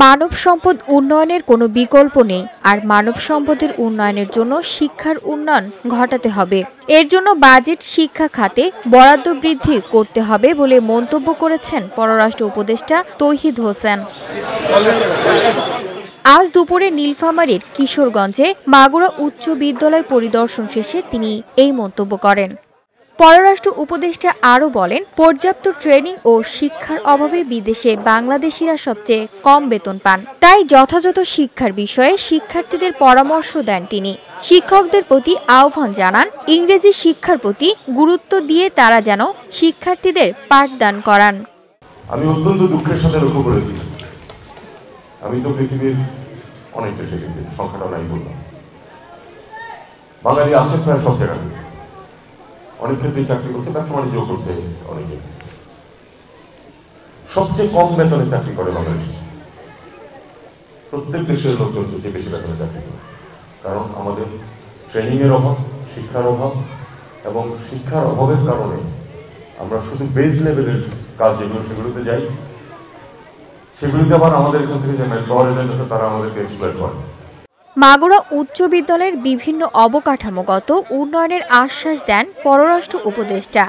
মানব সম্পদ উন্নয়নের কোনো বিকল্প নেই, আর মানব সম্পদের উন্নয়নের জন্য শিক্ষার উন্নয়ন ঘটাতে হবে। এর জন্য বাজেট শিক্ষা খাতে বরাদ্দ বৃদ্ধি করতে হবে বলে মন্তব্য করেছেন পররাষ্ট্র উপদেষ্টা তৌহিদ হোসেন। আজ দুপুরে নীলফামারীর কিশোরগঞ্জে মাগুরা উচ্চ বিদ্যালয় পরিদর্শন শেষে তিনি এই মন্তব্য করেন। পররাষ্ট্র উপদেষ্টা আরও বলেন, পর্যাপ্ত ট্রেনিং ও শিক্ষার অভাবে বিদেশে বাংলাদেশিরা সবচেয়ে কম বেতন পান। তাই যথাযথ শিক্ষার বিষয়ে শিক্ষার্থীদের পরামর্শ দেন তিনি। শিক্ষকদের প্রতি আহ্বান জানান, ইংরেজি শিক্ষার প্রতি গুরুত্ব দিয়ে তারা যেন শিক্ষার্থীদের পাঠদান করান। আমি অত্যন্ত দুঃখের সাথে লক্ষ্য করেছি, আমি তো পৃথিবীর অনেক দেশে গেছি, সংখ্যাটা নাই বললাম, বাঙালি আছে প্রায় সব জায়গায়, অনেক ক্ষেত্রে চাকরি করছে, ব্যবসা বাণিজ্য করছে অনেকে। সবচেয়ে কম বেতনে চাকরি করে বাংলাদেশে। প্রত্যেক দেশের লোকজন যে বেশি বেতনে চাকরি করে, কারণ আমাদের ট্রেনিং এর অভাব, শিক্ষার অভাব, এবং শিক্ষার অভাবের কারণে আমরা শুধু বেস লেভেলের কাজ যেগুলো সেগুলোতে যাই, সেগুলিতে আবার আমাদের এখান থেকে যে ম্যান পাওয়ার এজেন্ট আছে তারা আমাদেরকে এক্সপ্লয়েট করে। মাগুরা উচ্চ বিদ্যালয়ের বিভিন্ন অবকাঠামোগত উন্নয়নের আশ্বাস দেন পররাষ্ট্র উপদেষ্টা।